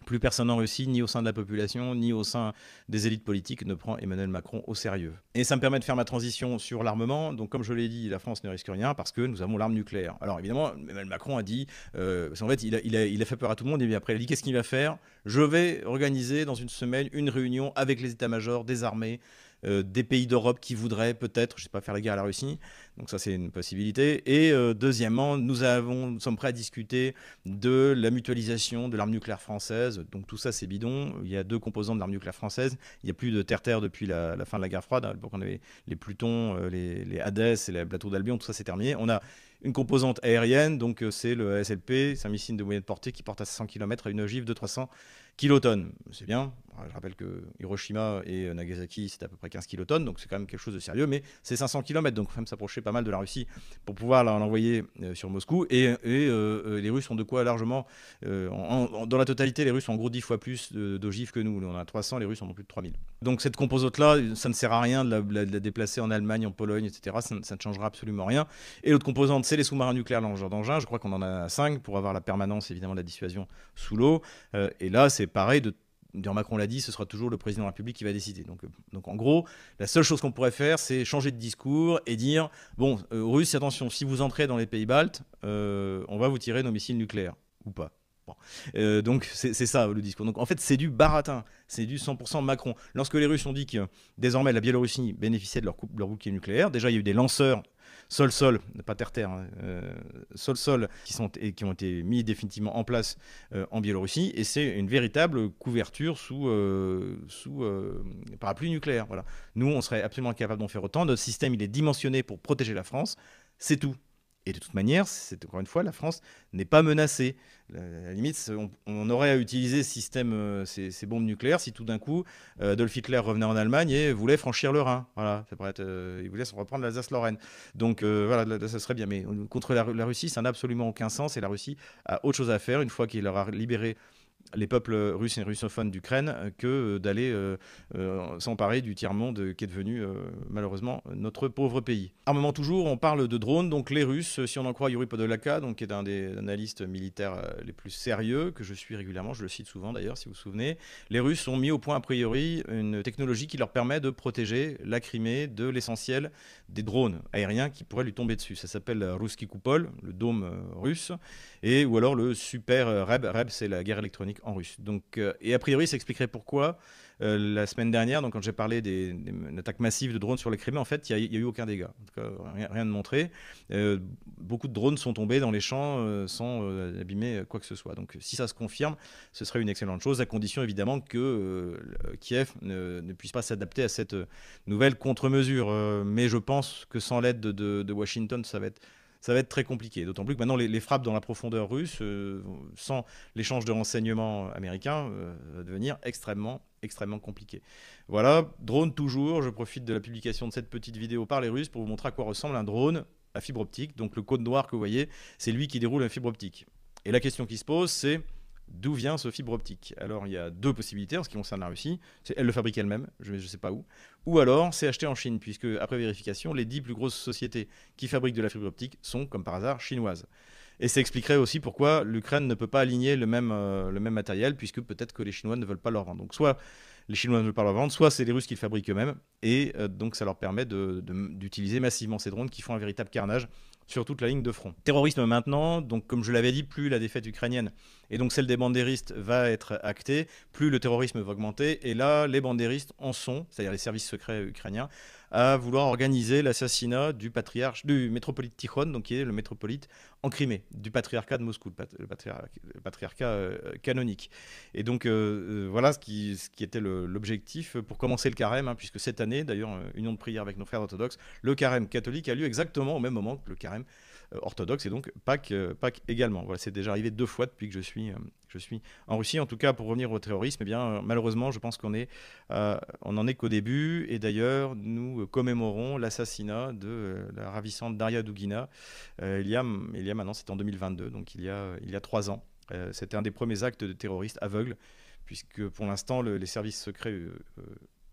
plus personne en Russie, ni au sein de la population, ni au sein des élites politiques, ne prend Emmanuel Macron au sérieux. Et ça me permet de faire ma transition sur l'armement. Donc, comme je l'ai dit, la France ne risque rien parce que nous avons l'arme nucléaire. Alors, évidemment, Emmanuel Macron a dit, parce qu'en fait, il a fait peur à tout le monde, et puis après, il a dit, qu'est-ce qu'il va faire? Je vais organiser dans une semaine une réunion avec les états-majors des armées des pays d'Europe qui voudraient peut-être, je ne sais pas, faire la guerre à la Russie. Donc ça, c'est une possibilité. Et deuxièmement, nous sommes prêts à discuter de la mutualisation de l'arme nucléaire française. Donc tout ça, c'est bidon. Il y a 2 composants de l'arme nucléaire française. Il n'y a plus de terre-terre depuis la fin de la guerre froide. À l'époque, on avait les Plutons, les Hadès et les plateaux d'Albion. Tout ça, c'est terminé. On a une composante aérienne, donc c'est le SLP, c'est un missile de moyenne portée qui porte à 500 km à une gifle de 300 kilotonnes. C'est bien. Je rappelle que Hiroshima et Nagasaki, c'est à peu près 15 kilotonnes, donc c'est quand même quelque chose de sérieux, mais c'est 500 km, donc il faut même s'approcher pas mal de la Russie pour pouvoir l'envoyer sur Moscou. Et les Russes ont de quoi largement, dans la totalité, les Russes ont en gros 10 fois plus d'ogives que nous. Nous, on en a 300, les Russes en ont plus de 3000. Donc cette composante-là, ça ne sert à rien de la déplacer en Allemagne, en Pologne, etc. Ça ne changera absolument rien. Et l'autre composante, c'est les sous-marins nucléaires lanceurs d'engins. Je crois qu'on en a 5 pour avoir la permanence, évidemment, de la dissuasion sous l'eau. Et là, c'est pareil, Macron l'a dit, ce sera toujours le président de la République qui va décider. Donc en gros, la seule chose qu'on pourrait faire, c'est changer de discours et dire, bon, Russes, attention, si vous entrez dans les pays baltes, on va vous tirer nos missiles nucléaires, ou pas. Bon. Donc c'est ça le discours. Donc en fait, c'est du baratin, c'est du 100% Macron. Lorsque les Russes ont dit que désormais la Biélorussie bénéficiait de leur bouclier nucléaire, déjà il y a eu des lanceurs sol-sol, pas terre-terre, hein, sol-sol, qui ont été mis définitivement en place en Biélorussie, et c'est une véritable couverture sous parapluie nucléaire. Voilà. Nous, on serait absolument incapable d'en faire autant. Notre système, il est dimensionné pour protéger la France, c'est tout. Et de toute manière, encore une fois, la France n'est pas menacée. À la limite, on aurait à utiliser ce système, ces bombes nucléaires, si tout d'un coup, Adolf Hitler revenait en Allemagne et voulait franchir le Rhin. Voilà, ça pourrait être, il voulait se reprendre l'Alsace-Lorraine. Donc voilà, là, ça serait bien. Mais contre la Russie, ça n'a absolument aucun sens. Et la Russie a autre chose à faire, une fois qu'il aura libéré les peuples russes et russophones d'Ukraine, que d'aller s'emparer du tiers-monde qui est devenu malheureusement notre pauvre pays. Armement toujours, on parle de drones. Donc les Russes, si on en croit Yuri Podolaka, donc, qui est un des analystes militaires les plus sérieux, que je suis régulièrement, je le cite souvent d'ailleurs, si vous vous souvenez, les Russes ont mis au point a priori une technologie qui leur permet de protéger la Crimée de l'essentiel des drones aériens qui pourraient lui tomber dessus. Ça s'appelle Ruski Kupol, le dôme russe, ou alors le Super Reb. Reb, c'est la guerre électronique en russe. Donc, et a priori, ça expliquerait pourquoi la semaine dernière, donc quand j'ai parlé d'une attaque massive de drones sur la Crimée, en fait, il n'y a eu aucun dégât. En tout cas, rien de montré. Beaucoup de drones sont tombés dans les champs sans abîmer quoi que ce soit. Donc, si ça se confirme, ce serait une excellente chose, à condition évidemment que Kiev ne puisse pas s'adapter à cette nouvelle contre-mesure. Mais je pense que sans l'aide de Washington, ça va être très compliqué, d'autant plus que maintenant les frappes dans la profondeur russe, sans l'échange de renseignements américains, va devenir extrêmement compliqué. Voilà, drone toujours, je profite de la publication de cette petite vidéo par les Russes pour vous montrer à quoi ressemble un drone à fibre optique. Donc le code noir que vous voyez, c'est lui qui déroule la fibre optique. Et la question qui se pose, c'est d'où vient ce fibre optique? Alors il y a 2 possibilités en ce qui concerne la Russie. Elle le fabrique elle-même, je ne sais pas où. Ou alors c'est acheté en Chine, puisque après vérification, les 10 plus grosses sociétés qui fabriquent de la fibre optique sont, comme par hasard, chinoises. Et ça expliquerait aussi pourquoi l'Ukraine ne peut pas aligner le même matériel, puisque peut-être que les Chinois ne veulent pas leur vendre. Donc soit les Chinois ne veulent pas leur vendre, soit c'est les Russes qui le fabriquent eux-mêmes, et donc ça leur permet d'utiliser massivement ces drones qui font un véritable carnage sur toute la ligne de front. Terrorisme maintenant, donc comme je l'avais dit, plus la défaite ukrainienne et donc celle des bandéristes va être actée, plus le terrorisme va augmenter, et là les bandéristes en sont, c'est-à-dire les services secrets ukrainiens, à vouloir organiser l'assassinat du métropolite Tikhon, donc qui est le métropolite en Crimée, du patriarcat de Moscou, le patriarcat canonique. Et donc voilà ce qui était l'objectif pour commencer le carême, hein, puisque cette année, d'ailleurs, union de prière avec nos frères orthodoxes, le carême catholique a lieu exactement au même moment que le carême orthodoxe, et donc Pâques également. Voilà, c'est déjà arrivé 2 fois depuis que je suis en Russie. En tout cas, pour revenir au terrorisme, eh bien, malheureusement, je pense on n'en est qu'au début. Et d'ailleurs, nous commémorons l'assassinat de la ravissante Daria Dugina il y a maintenant, c'était en 2022, donc il y a 3 ans. C'était un des premiers actes de terroristes aveugles, puisque pour l'instant, les services secrets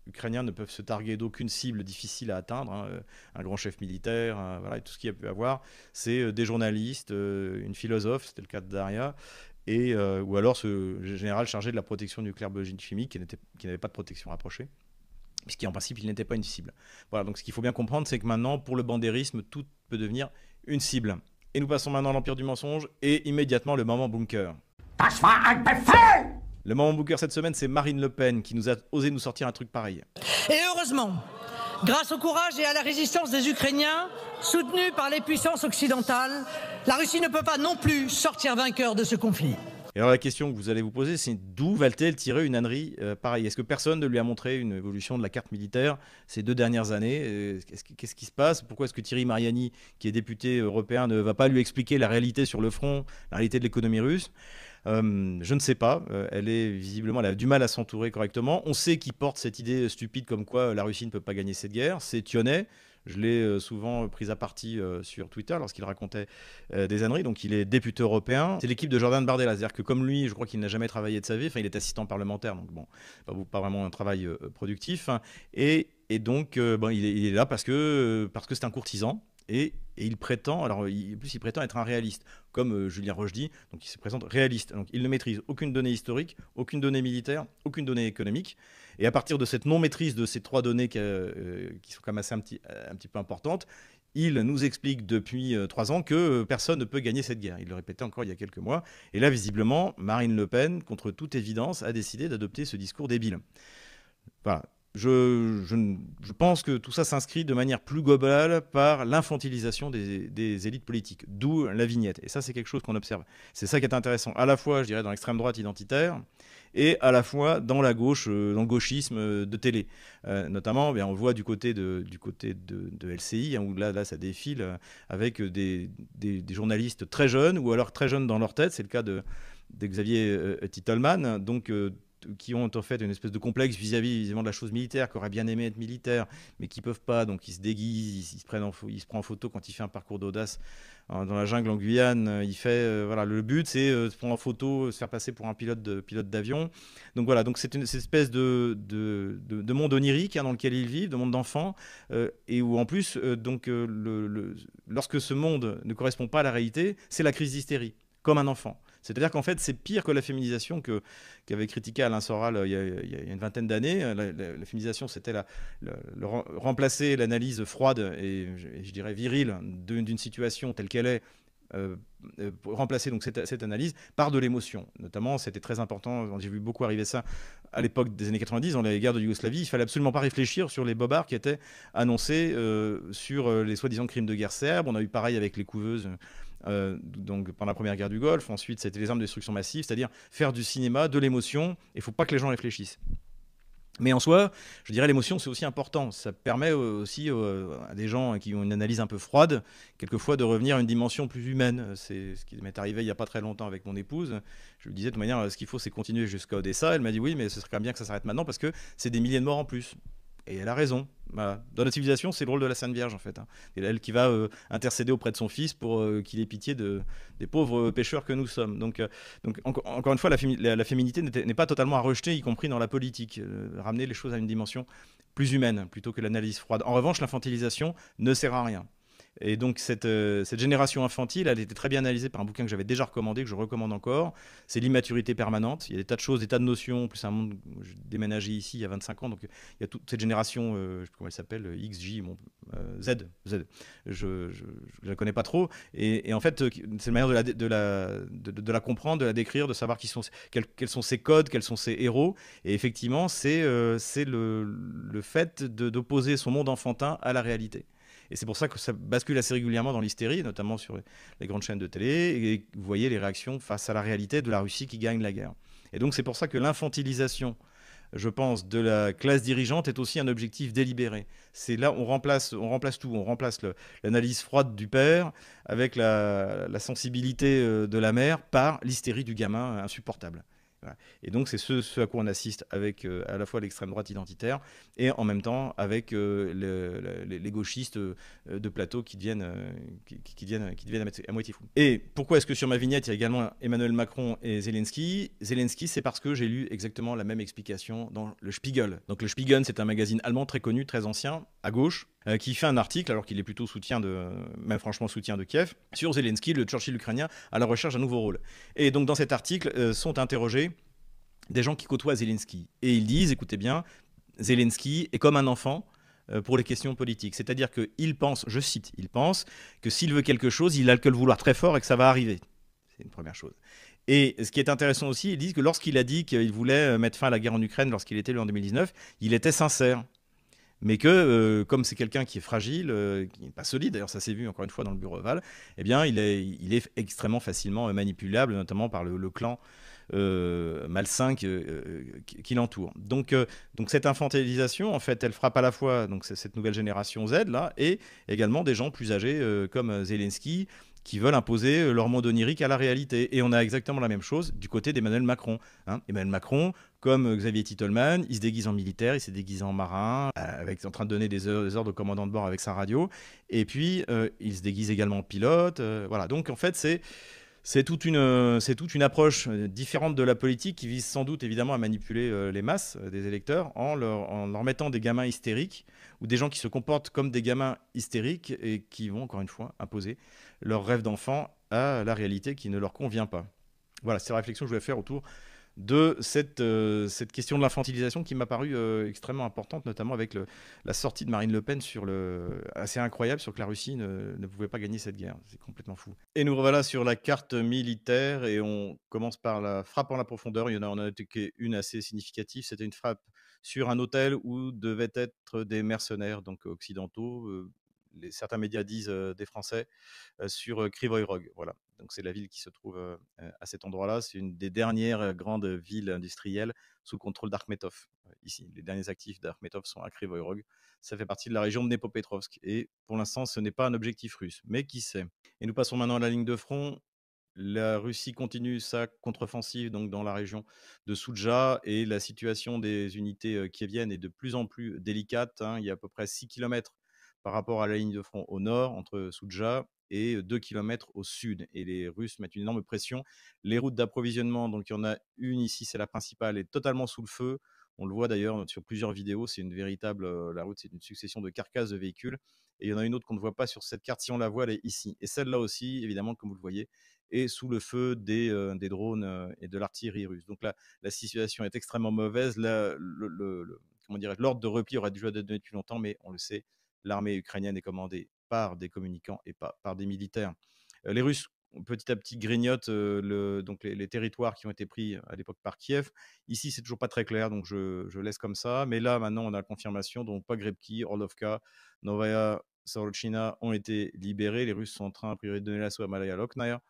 ukrainiens ne peuvent se targuer d'aucune cible difficile à atteindre, hein. Un grand chef militaire, voilà, et tout ce qu'il y a pu avoir, c'est des journalistes, une philosophe, c'était le cas de Daria, ou alors ce général chargé de la protection nucléaire, biologique, chimique, qui n'avait pas de protection rapprochée, puisqu'en principe, il n'était pas une cible. Voilà, donc ce qu'il faut bien comprendre, c'est que maintenant, pour le bandérisme, tout peut devenir une cible. Et nous passons maintenant à l'empire du mensonge, et immédiatement le moment bunker. Le moment bunker cette semaine, c'est Marine Le Pen qui nous a osé nous sortir un truc pareil. Et heureusement, grâce au courage et à la résistance des Ukrainiens, soutenus par les puissances occidentales, la Russie ne peut pas non plus sortir vainqueur de ce conflit. Et alors la question que vous allez vous poser, c'est d'où va-t-elle tirer une ânerie pareille? Est-ce que personne ne lui a montré une évolution de la carte militaire ces 2 dernières années? Qu'est-ce qui se passe? Pourquoi est-ce que Thierry Mariani, qui est député européen, ne va pas lui expliquer la réalité sur le front, la réalité de l'économie russe? Je ne sais pas. Elle a du mal à s'entourer correctement. On sait qu'il porte cette idée stupide comme quoi la Russie ne peut pas gagner cette guerre. C'est Thionnet. Je l'ai souvent pris à partie sur Twitter lorsqu'il racontait des âneries. Donc il est député européen. C'est l'équipe de Jordan Bardella. C'est-à-dire que comme lui, je crois qu'il n'a jamais travaillé de sa vie. Enfin, il est assistant parlementaire. Donc bon, pas vraiment un travail productif. Hein. Et donc, il est là parce que c'est un courtisan. Et il prétend, il prétend être un réaliste, comme Julien Rochdy, donc il se présente réaliste. Donc il ne maîtrise aucune donnée historique, aucune donnée militaire, aucune donnée économique. Et à partir de cette non-maîtrise de ces 3 données qui sont quand même un petit peu importantes, il nous explique depuis 3 ans que personne ne peut gagner cette guerre. Il le répétait encore il y a quelques mois. Et là, visiblement, Marine Le Pen, contre toute évidence, a décidé d'adopter ce discours débile. Voilà. Je pense que tout ça s'inscrit de manière plus globale par l'infantilisation des élites politiques, d'où la vignette. Et ça, c'est quelque chose qu'on observe. C'est ça qui est intéressant, à la fois, je dirais, dans l'extrême droite identitaire, et à la fois dans la gauche, dans le gauchisme de télé. Notamment, on le voit du côté de LCI, hein, où là, ça défile avec des journalistes très jeunes, ou alors très jeunes dans leur tête. C'est le cas de Xavier Titelman, donc qui ont en fait une espèce de complexe vis-à-vis de la chose militaire, qui auraient bien aimé être militaire, mais qui ne peuvent pas, donc ils se déguisent, il se prend en photo quand il fait un parcours d'audace dans la jungle en Guyane. Voilà, le but c'est de se prendre en photo, se faire passer pour un pilote d'avion. Donc voilà, donc c'est une espèce de monde onirique, hein, dans lequel ils vivent, de monde d'enfants, et où en plus, lorsque ce monde ne correspond pas à la réalité, c'est la crise d'hystérie, comme un enfant. C'est-à-dire qu'en fait, c'est pire que la féminisation qu'avait critiqué Alain Soral il y a une vingtaine d'années. La féminisation, c'était remplacer l'analyse froide et je dirais virile d'une situation telle qu'elle est, remplacer donc cette analyse par de l'émotion. Notamment, c'était très important, j'ai vu beaucoup arriver ça à l'époque des années 90, dans les guerres de Yougoslavie. Il fallait absolument pas réfléchir sur les bobards qui étaient annoncés sur les soi-disant crimes de guerre serbes. On a eu pareil avec les couveuses. Donc pendant la première guerre du Golfe. Ensuite, c'était les armes de destruction massive, c'est-à-dire faire du cinéma, de l'émotion. Il ne faut pas que les gens réfléchissent. Mais en soi, je dirais l'émotion, c'est aussi important. Ça permet aussi à des gens qui ont une analyse un peu froide, quelquefois, de revenir à une dimension plus humaine. C'est ce qui m'est arrivé il n'y a pas très longtemps avec mon épouse. Je lui disais de toute manière, ce qu'il faut, c'est continuer jusqu'à Odessa. Elle m'a dit oui, mais ce serait quand même bien que ça s'arrête maintenant parce que c'est des milliers de morts en plus. Et elle a raison. Voilà. Dans notre civilisation, c'est le rôle de la Sainte Vierge, en fait. Hein. C'est elle qui va intercéder auprès de son fils pour qu'il ait pitié des pauvres pécheurs que nous sommes. Donc encore une fois, la féminité n'est pas totalement à rejeter, y compris dans la politique. Ramener les choses à une dimension plus humaine, plutôt que l'analyse froide. En revanche, l'infantilisation ne sert à rien. Et donc cette génération infantile, elle était très bien analysée par un bouquin que j'avais déjà recommandé, que je recommande encore. C'est l'immaturité permanente. Il y a des tas de choses, des tas de notions. Plus un monde, j'ai déménagé ici il y a 25 ans, donc il y a toute cette génération, je ne sais plus comment elle s'appelle, X, J, Z. Je ne la connais pas trop. Et en fait, c'est la manière de la comprendre, de la décrire, de savoir quels sont ses codes, quels sont ses héros. Et effectivement, c'est le fait d'opposer son monde enfantin à la réalité. Et c'est pour ça que ça bascule assez régulièrement dans l'hystérie, notamment sur les grandes chaînes de télé. Et vous voyez les réactions face à la réalité de la Russie qui gagne la guerre. Et donc c'est pour ça que l'infantilisation je pense, de la classe dirigeante est aussi un objectif délibéré. C'est là, on remplace tout, on remplace l'analyse froide du père avec la sensibilité de la mère par l'hystérie du gamin insupportable. Voilà. Et donc c'est ce à quoi on assiste avec à la fois l'extrême droite identitaire et en même temps avec les gauchistes de plateau qui deviennent à moitié fous. Et pourquoi est-ce que sur ma vignette il y a également Emmanuel Macron et Zelensky? Zelensky, c'est parce que j'ai lu exactement la même explication dans le Spiegel. Donc le Spiegel, c'est un magazine allemand très connu, très ancien, à gauche, qui fait un article, alors qu'il est plutôt même franchement soutien de Kiev, sur Zelensky, le Churchill ukrainien, à la recherche d'un nouveau rôle. Et donc dans cet article sont interrogés des gens qui côtoient Zelensky. Et ils disent, écoutez bien, Zelensky est comme un enfant pour les questions politiques. C'est-à-dire qu'il pense, je cite, il pense que s'il veut quelque chose, il a que le vouloir très fort et que ça va arriver. C'est une première chose. Et ce qui est intéressant aussi, ils disent que lorsqu'il a dit qu'il voulait mettre fin à la guerre en Ukraine lorsqu'il était élu en 2019, il était sincère. Mais que, comme c'est quelqu'un qui est fragile, qui n'est pas solide, d'ailleurs ça s'est vu encore une fois dans le bureau Oval, eh bien il est extrêmement facilement manipulable, notamment par le clan malsain qui l'entoure. Donc cette infantilisation, en fait, elle frappe à la fois donc, cette nouvelle génération Z, là, et également des gens plus âgés comme Zelensky, qui veulent imposer leur monde onirique à la réalité. Et on a exactement la même chose du côté d'Emmanuel Macron. Hein. Emmanuel Macron, comme Xavier Titelman, il se déguise en militaire, il s'est déguisé en marin, en train de donner des ordres au commandant de bord avec sa radio. Et puis, il se déguise également en pilote. Voilà. Donc, en fait, c'est toute une approche différente de la politique qui vise sans doute évidemment à manipuler les masses des électeurs en leur mettant des gamins hystériques ou des gens qui se comportent comme des gamins hystériques et qui vont encore une fois imposer leur rêve d'enfant à la réalité qui ne leur convient pas. Voilà, c'est la réflexion que je voulais faire autour de cette question de l'infantilisation qui m'a paru extrêmement importante, notamment avec la sortie de Marine Le Pen assez incroyable sur que la Russie ne pouvait pas gagner cette guerre. C'est complètement fou. Et nous revoilà sur la carte militaire et on commence par la frappe en la profondeur. On a attaqué une assez significative. C'était une frappe sur un hôtel où devaient être des mercenaires donc occidentaux. Certains médias disent des Français sur Krivoy Rog. Voilà. Donc c'est la ville qui se trouve à cet endroit-là. C'est une des dernières grandes villes industrielles sous le contrôle d'Akhmetov. Ici, les derniers actifs d'Akhmetov sont à Krivoy Rog. Ça fait partie de la région de Dnepropetrovsk. Et pour l'instant, ce n'est pas un objectif russe. Mais qui sait? Et nous passons maintenant à la ligne de front. La Russie continue sa contre-offensive donc dans la région de Soudja et la situation des unités kieviennes est de plus en plus délicate. Hein. Il y a à peu près 6 kilomètres par rapport à la ligne de front au nord entre Soudja et 2 kilomètres au sud. Et les Russes mettent une énorme pression. Les routes d'approvisionnement, donc il y en a une ici, c'est la principale, est totalement sous le feu. On le voit d'ailleurs sur plusieurs vidéos, c'est une véritable, la route c'est une succession de carcasses de véhicules. Et il y en a une autre qu'on ne voit pas sur cette carte. Si on la voit, elle est ici. Et celle-là aussi, évidemment, comme vous le voyez, est sous le feu des drones et de l'artillerie russe. Donc là, la situation est extrêmement mauvaise. Là, l'ordre de repli aurait dû être donné depuis longtemps, mais on le sait, l'armée ukrainienne est commandée par des communicants et pas par des militaires. Les Russes petit à petit grignotent donc les territoires qui ont été pris à l'époque par Kiev. Ici, c'est toujours pas très clair, donc je laisse comme ça. Mais là, maintenant, on a la confirmation. Donc, Pogrebki, Orlovka, Novaya Sorochina ont été libérés. Les Russes sont en train, a priori, de donner l'assaut à Malaya Loknaïa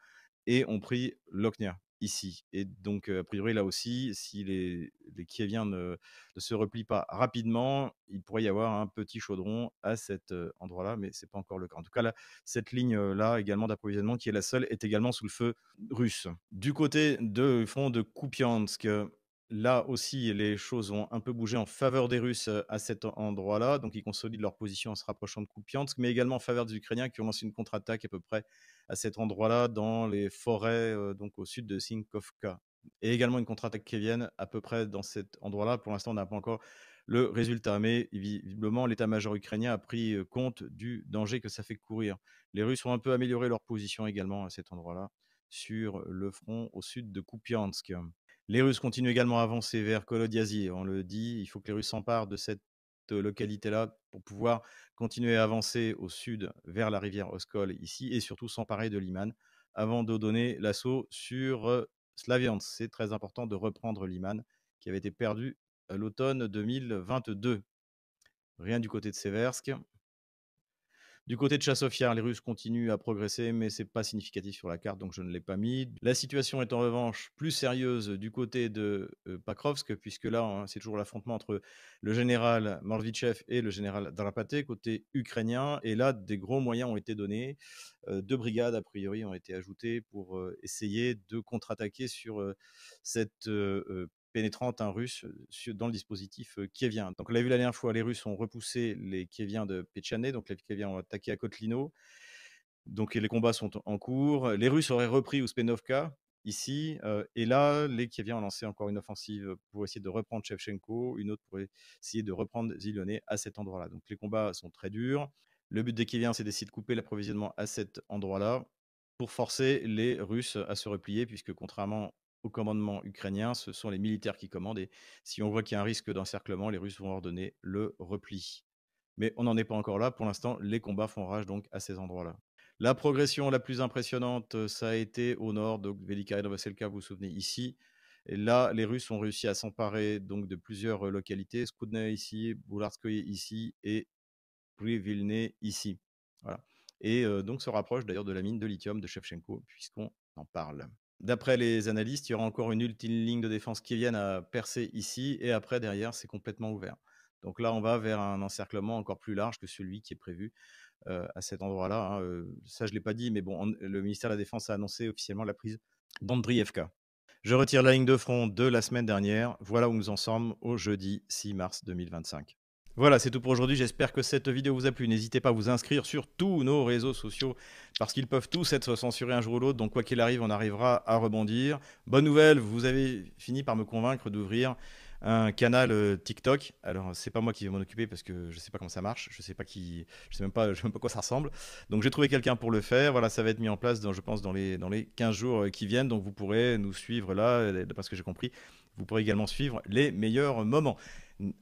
et ont pris Loknia ici. Et donc, a priori, là aussi, si les Kieviens ne se replient pas rapidement, il pourrait y avoir un petit chaudron à cet endroit-là, mais ce n'est pas encore le cas. En tout cas, là, cette ligne-là, également d'approvisionnement, qui est la seule, est également sous le feu russe. Du côté du front de Kupiansk, là aussi, les choses ont un peu bougé en faveur des Russes à cet endroit-là. Donc, ils consolident leur position en se rapprochant de Kupiansk, mais également en faveur des Ukrainiens qui ont lancé une contre-attaque à peu près à cet endroit-là, dans les forêts donc au sud de Sinkovka. Et également une contre-attaque kievienne à peu près dans cet endroit-là. Pour l'instant, on n'a pas encore le résultat, mais visiblement, l'état-major ukrainien a pris compte du danger que ça fait courir. Les Russes ont un peu amélioré leur position également à cet endroit-là, sur le front au sud de Kupiansk. Les Russes continuent également à avancer vers Kolodiazy. On le dit, il faut que les Russes s'emparent de cette localité-là pour pouvoir continuer à avancer au sud vers la rivière Oskol ici et surtout s'emparer de Liman avant de donner l'assaut sur Slaviansk. C'est très important de reprendre Liman qui avait été perdu à l'automne 2022. Rien du côté de Seversk. Du côté de Chassofyar, les Russes continuent à progresser, mais c'est pas significatif sur la carte, donc je ne l'ai pas mis. La situation est en revanche plus sérieuse du côté de Pakrovsk, puisque là, hein, c'est toujours l'affrontement entre le général Morvichev et le général Drapaté, côté ukrainien. Et là, des gros moyens ont été donnés. 2 brigades, a priori, ont été ajoutées pour essayer de contre-attaquer sur cette pénétrante russe dans le dispositif kievien. Donc on l'a vu la dernière fois, les Russes ont repoussé les Kieviens de Petchane, donc les Kieviens ont attaqué à Kotlino. Donc les combats sont en cours. Les Russes auraient repris Ouspenovka ici, et là, les Kieviens ont lancé encore une offensive pour essayer de reprendre Shevchenko, une autre pour essayer de reprendre Zilone à cet endroit-là. Donc les combats sont très durs. Le but des Kieviens, c'est d'essayer de couper l'approvisionnement à cet endroit-là pour forcer les Russes à se replier, puisque contrairement au commandement ukrainien, ce sont les militaires qui commandent. Et si on voit qu'il y a un risque d'encerclement, les Russes vont ordonner le repli. Mais on n'en est pas encore là. Pour l'instant, les combats font rage donc à ces endroits-là. La progression la plus impressionnante, ça a été au nord, donc Velika et Novoselka, vous vous souvenez ici. Et là, les Russes ont réussi à s'emparer donc de plusieurs localités, Skudne ici, Boularskoye ici et Privilne ici. Voilà. Et donc se rapproche d'ailleurs de la mine de lithium de Shevchenko, puisqu'on en parle. D'après les analystes, il y aura encore une ultime ligne de défense kievienne à percer ici, et après, derrière, c'est complètement ouvert. Donc là, on va vers un encerclement encore plus large que celui qui est prévu à cet endroit-là. Hein. Ça, je ne l'ai pas dit, mais bon, le ministère de la Défense a annoncé officiellement la prise d'Andriivka. Je retire la ligne de front de la semaine dernière. Voilà où nous en sommes au jeudi 6 mars 2025. Voilà, c'est tout pour aujourd'hui. J'espère que cette vidéo vous a plu. N'hésitez pas à vous inscrire sur tous nos réseaux sociaux parce qu'ils peuvent tous être censurés un jour ou l'autre. Donc, quoi qu'il arrive, on arrivera à rebondir. Bonne nouvelle, vous avez fini par me convaincre d'ouvrir un canal TikTok. Alors, c'est pas moi qui vais m'en occuper parce que je sais pas comment ça marche. Je sais même pas quoi ça ressemble. Donc, j'ai trouvé quelqu'un pour le faire. Voilà, ça va être mis en place, je pense, dans les 15 jours qui viennent. Donc, vous pourrez nous suivre là, d'après ce que j'ai compris. Vous pourrez également suivre les meilleurs moments.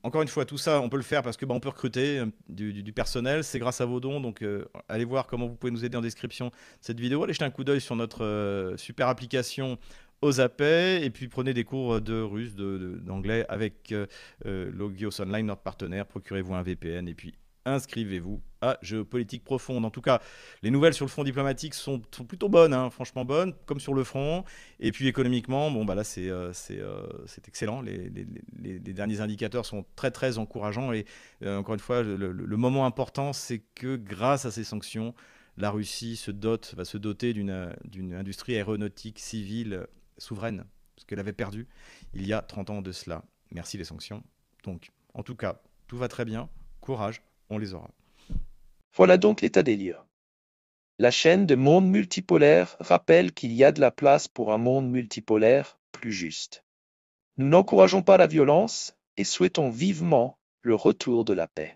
Encore une fois, tout ça, on peut le faire parce que on peut recruter du personnel. C'est grâce à vos dons. Donc, allez voir comment vous pouvez nous aider en description de cette vidéo. Allez jeter un coup d'œil sur notre super application Ozapay. Et puis, prenez des cours de russe, d'anglais avec Logios Online, notre partenaire. Procurez-vous un VPN et puis inscrivez-vous à Géopolitique Profonde. En tout cas, les nouvelles sur le front diplomatique sont plutôt bonnes, hein, franchement bonnes, comme sur le front. Et puis économiquement, bon, bah là, c'est excellent. Les derniers indicateurs sont très, très encourageants. Et encore une fois, le moment important, c'est que grâce à ces sanctions, la Russie va se doter d'une industrie aéronautique civile souveraine, ce qu'elle avait perdu il y a 30 ans de cela. Merci les sanctions. Donc, en tout cas, tout va très bien. Courage, on les aura. Voilà donc l'état des lieux. La chaîne de monde multipolaire rappelle qu'il y a de la place pour un monde multipolaire plus juste. Nous n'encourageons pas la violence et souhaitons vivement le retour de la paix.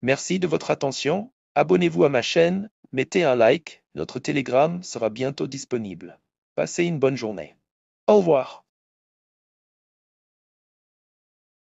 Merci de votre attention, abonnez-vous à ma chaîne, mettez un like, notre Telegram sera bientôt disponible. Passez une bonne journée. Au revoir.